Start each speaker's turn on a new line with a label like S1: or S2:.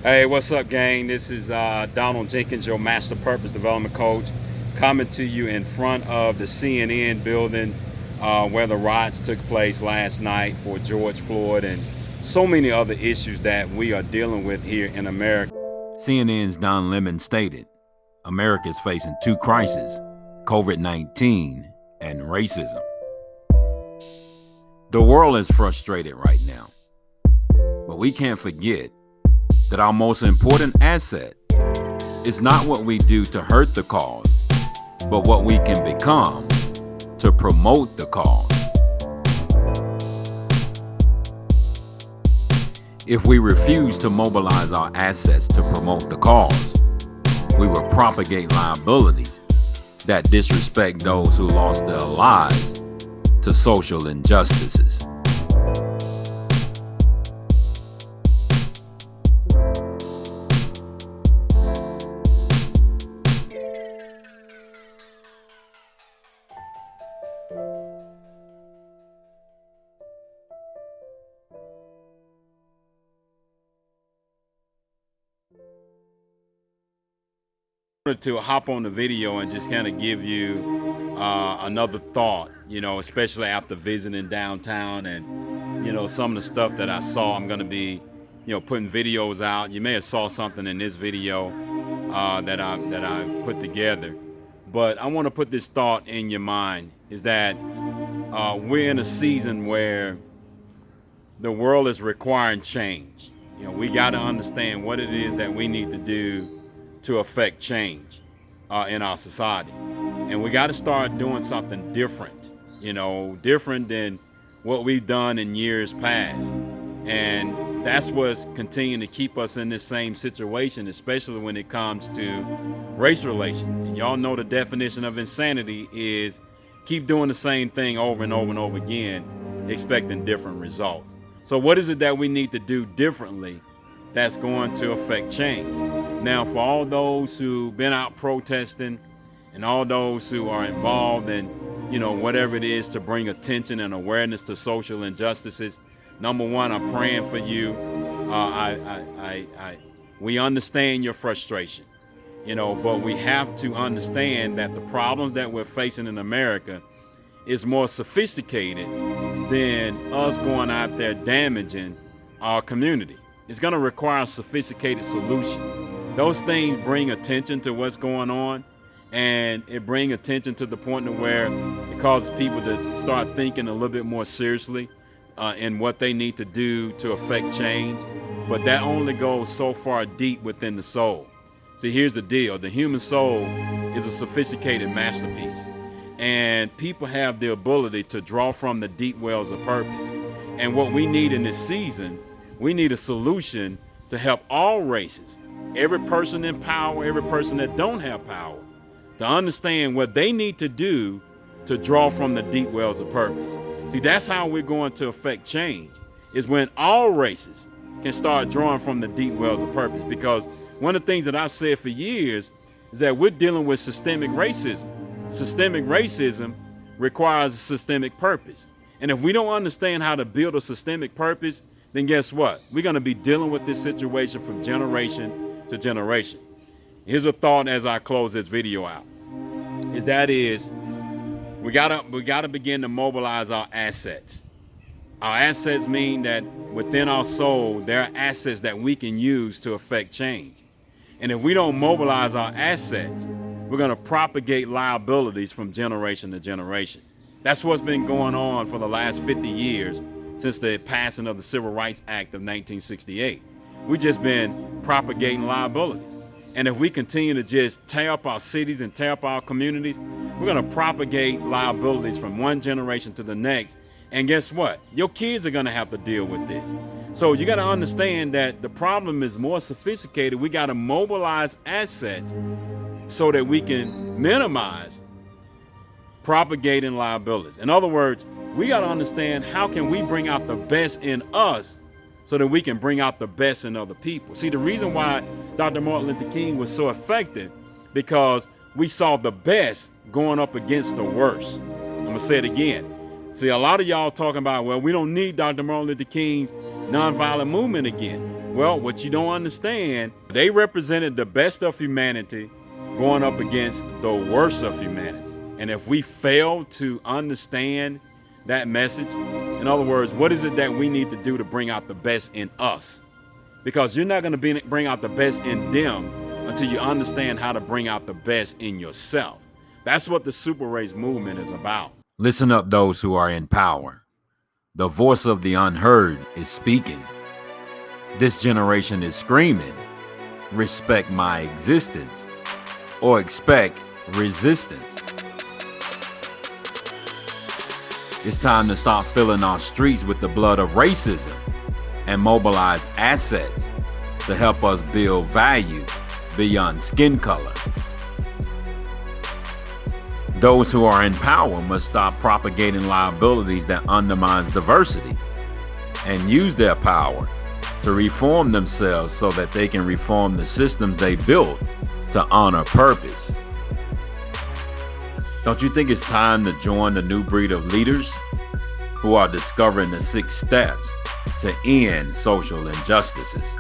S1: Hey, what's up, gang? This is Donald Jenkins, your Master Purpose Development Coach, coming to you in front of the CNN building where the riots took place last night for George Floyd and so many other issues that we are dealing with here in America.
S2: CNN's Don Lemon stated, America is facing two crises, COVID-19 and racism. The world is frustrated right now, but we can't forget that our most important asset is not what we do to hurt the cause, but what we can become to promote the cause. If we refuse to mobilize our assets to promote the cause, we will propagate liabilities that disrespect those who lost their lives to social injustices.
S1: Wanted to hop on the video and just kind of give you another thought, especially after visiting downtown and, some of the stuff that I saw. I'm going to be, putting videos out. You may have saw something in this video that I put together. But I want to put this thought in your mind is that we're in a season where the world is requiring change. We got to understand what it is that we need to do to affect change in our society. And we got to start doing something different, different than what we've done in years past. And that's what's continuing to keep us in this same situation, especially when it comes to race relations. And y'all know the definition of insanity is keep doing the same thing over and over and over again, expecting different results. So what is it that we need to do differently that's going to affect change? Now, for all those who've been out protesting and all those who are involved in, whatever it is to bring attention and awareness to social injustices, number one, I'm praying for you. We understand your frustration, but we have to understand that the problems that we're facing in America is more sophisticated than us going out there damaging our community. It's going to require a sophisticated solution. Those things bring attention to what's going on, and it brings attention to the point to where it causes people to start thinking a little bit more seriously in what they need to do to affect change. But that only goes so far deep within the soul. See, here's the deal. The human soul is a sophisticated masterpiece, and people have the ability to draw from the deep wells of purpose. And what we need in this season, we need a solution to help all races, every person in power, every person that don't have power, to understand what they need to do to draw from the deep wells of purpose. See, that's how we're going to affect change, is when all races can start drawing from the deep wells of purpose. Because one of the things that I've said for years is that we're dealing with systemic racism. Systemic racism requires a systemic purpose. And if we don't understand how to build a systemic purpose, then guess what? We're going to be dealing with this situation from generation to generation. Here's a thought as I close this video out. We gotta begin to mobilize our assets. Our assets mean that within our soul, there are assets that we can use to affect change. And if we don't mobilize our assets, we're going to propagate liabilities from generation to generation. That's what's been going on for the last 50 years since the passing of the Civil Rights Act of 1968. We've just been propagating liabilities. And if we continue to just tear up our cities and tear up our communities, we're going to propagate liabilities from one generation to the next. And guess what? Your kids are going to have to deal with this. So you got to understand that the problem is more sophisticated. We got to mobilize assets so that we can minimize propagating liabilities. In other words, we got to understand how can we bring out the best in us so that we can bring out the best in other people. See, the reason why Dr. Martin Luther King was so effective, because we saw the best going up against the worst. I'm going to say it again. See, a lot of y'all talking about, well, we don't need Dr. Martin Luther King's nonviolent movement again. Well, what you don't understand, they represented the best of humanity going up against the worst of humanity. And if we fail to understand that message, in other words, what is it that we need to do to bring out the best in us? Because you're not going to bring out the best in them until you understand how to bring out the best in yourself. That's what the super race movement is about.
S2: Listen up, those who are in power. The voice of the unheard is speaking. This generation is screaming, respect my existence, or expect resistance. It's time to stop filling our streets with the blood of racism and mobilize assets to help us build value beyond skin color. Those who are in power must stop propagating liabilities that undermines diversity and use their power to reform themselves so that they can reform the systems they built to honor purpose. Don't you think it's time to join the new breed of leaders who are discovering the 6 steps to end social injustices?